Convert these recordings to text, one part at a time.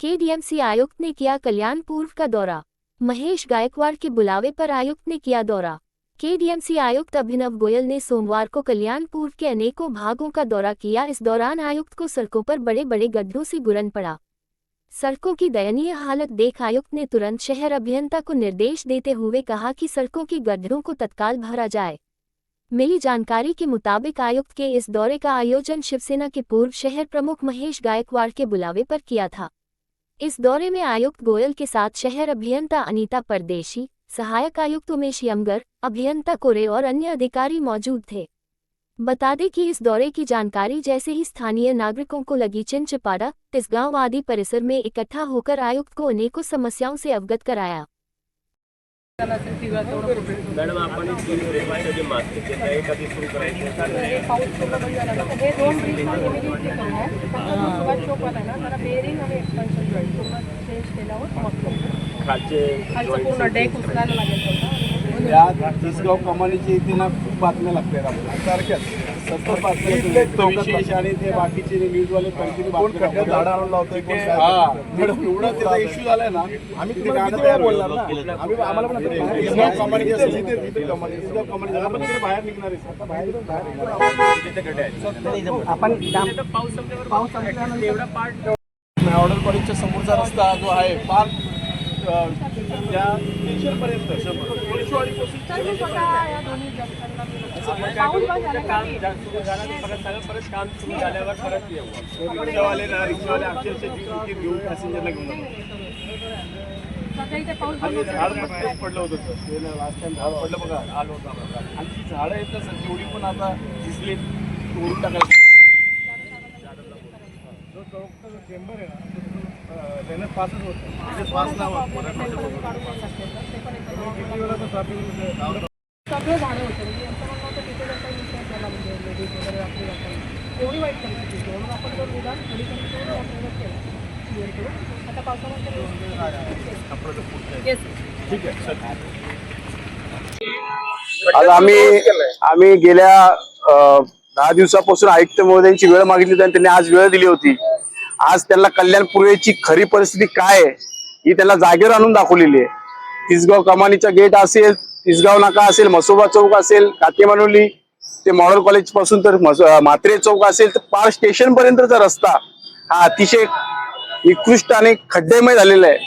KDMC आयुक्त ने KIA कल्याण पूर्व का दौरा। महेश गायकवाड़ के बुलावे पर आयुक्त ने किया दौरा। केडीएमसी आयुक्त अभिनव गोयल ने सोमवार को कल्याण पूर्व के अनेकों भागों का दौरा किया। इस दौरान आयुक्त को सड़कों पर बड़े बड़े गड्ढों से गुरन पड़ा। सड़कों की दयनीय हालत देख आयुक्त ने तुरंत शहर अभियंता को निर्देश देते हुए कहा कि सड़कों की गड्ढों को तत्काल भरा जाए। मिली जानकारी के मुताबिक आयुक्त के इस दौरे का आयोजन शिवसेना के पूर्व शहर प्रमुख महेश गायकवाड़ के बुलावे पर किया था। इस दौरे में आयुक्त गोयल के साथ शहर अभियंता अनीता परदेशी, सहायक आयुक्त उमेश यमगर, अभियंता कोरे और अन्य अधिकारी मौजूद थे। बता दें कि इस दौरे की जानकारी जैसे ही स्थानीय नागरिकों को लगी, चिंचपाड़ा, तिसगांव आदि परिसर में इकट्ठा होकर आयुक्त को अनेकों समस्याओं से अवगत कराया। मॅडम, आपण जे मास्क आहे कधी सुरू करायचं तिसगाव कमानीची इथे ना खूप बातम्या लागतात आपल्याला सारख्याच 70 बातम्या विशेष आणि ते बाकीचे न्यूजवाले कंटिन्यू बातम्या झाड आणून लावतोय मॅडम एवढा त्याचा इश्यू झालाय ना आम्ही तुम्हाला बोलणार ना आम्हाला पण तिसगाव कमानी असेल तिसगाव कमानी झाला पण तिकडे बाहेर निघणार आहे आता बाहेर आपण पाऊस संपल्यानंतर एवढा पार्ट ऑर्डर कॉलेजच्या समोरचा रस्ता जो आहे पार्क त्या स्टेशनपर्यंत काम सुरू झाल्यावर परत रिक्षावाले ना रिक्षावाले अक्षरशः जीव घेऊन पॅसेंजरला घेऊन झाड पडलं होतं सर लास्ट टाइम झाड पडलं बघा आलं होतं आणि ती झाडं आहेत ना सर जेवढी पण आता दिसली तोडून टाकायचं जो चेंबर आहे ना त्यानं पासच होतं पास नाव सगळं झालं होतं म्हणजे असं म्हणणं होतं तिथे त्याचा विषय केला म्हणजे लेडीज वगैरे आपली जातात एवढी वाईट परिस्थिती होती म्हणून आपण जर निदान पोलिसांनी केला क्लिअर करून आता पावसामध्ये ठीक आहे आज आम्ही गेल्या 10 दिवसापासून आयुक्त महोदयांची वेळ मागितली होती आणि त्यांनी आज वेळ दिली होती। आज त्यांना कल्याण पूर्वेची खरी परिस्थिती काय आहे ही त्यांना जागेवर आणून दाखवलेली आहे। तिसगाव कमानीचा गेट असेल, तिसगाव नाका असेल, मसोबा चौक असेल, कातेमानुली ते मॉडेल कॉलेज पासून तर म्हात्रे चौक असेल तर पार स्टेशन पर्यंतचा रस्ता हा अतिशय निकृष्ट आणि खड्डेमय झालेला आहे,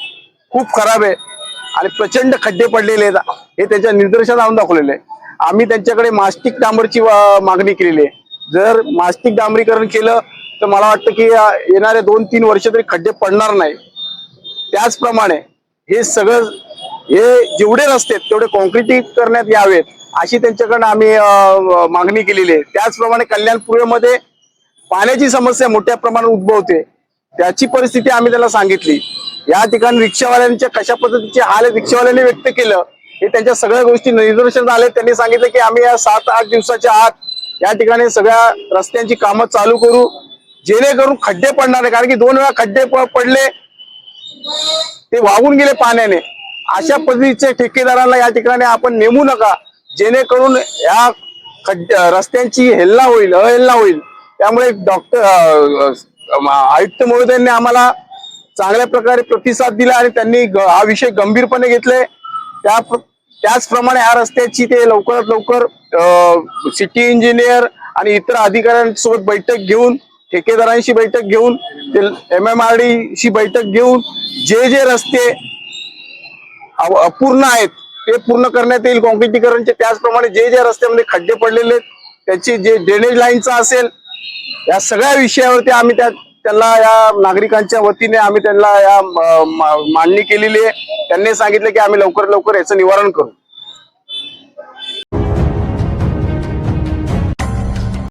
खूप खराब आहे आणि प्रचंड खड्डे पडलेले आहेत हे त्यांच्या निदर्शनास आणून दाखवलेले आहे। आम्ही त्यांच्याकडे मास्टिक डांबरची मागणी केलेली आहे। जर मास्टिक डांबरीकरण केलं तर मला वाटतं की येणारे 2-3 वर्ष तरी खड्डे पडणार नाही। त्याचप्रमाणे हे सगळं जेवढे रस्ते आहेत तेवढे कॉन्क्रिटीकरण करण्यात यावेत अशी त्यांच्याकडे आम्ही मागणी केलेली आहे। त्याचप्रमाणे कल्याण पूर्वेमध्ये पाण्याची समस्या मोठ्या प्रमाणात उद्भवते, त्याची परिस्थिती आम्ही त्याला सांगितली। या ठिकाणी रिक्षावाल्यांच्या कशा पद्धतीचे हाल रिक्षावाल्यांनी व्यक्त केलं हे त्यांच्या सगळ्या गोष्टी निदर्शनास आले। त्यांनी सांगितलं की आम्ही या 7-8 दिवसाच्या आत या ठिकाणी सगळ्या रस्त्यांची कामं चालू करू जेणेकरून खड्डे पडणार नाही, कारण की 2 वेळा खड्डे पडले ते वाहून गेले पाण्याने। अशा पद्धतीचे ठेकेदारांना या ठिकाणी आपण नेमू नका जेणेकरून या रस्त्यांची अवहेलना होईल। त्यामुळे आयुक्त महोदयांनी आम्हाला चांगल्या प्रकारे प्रतिसाद दिला आणि त्यांनी हा विषय गंभीरपणे घेतले। त्याचप्रमाणे या रस्त्याची ते लवकरात लवकर सिटी इंजिनियर आणि इतर अधिकाऱ्यांसोबत बैठक घेऊन, ठेकेदारांशी बैठक घेऊन, MMRD शी बैठक घेऊन जे रस्ते अपूर्ण आहेत ते पूर्ण करण्यात येईल कॉन्क्रिटीकरणचे। त्याचप्रमाणे जे रस्त्यामध्ये खड्डे पडलेले आहेत त्याची जे ड्रेनेज लाईनचा असेल या सगळ्या विषयावरती आम्ही त्यांना या नागरिकांच्या वतीने आम्ही त्यांना या मांडणी केलेली आहे। त्यांनी सांगितलं की आम्ही लवकर याचं निवारण करू।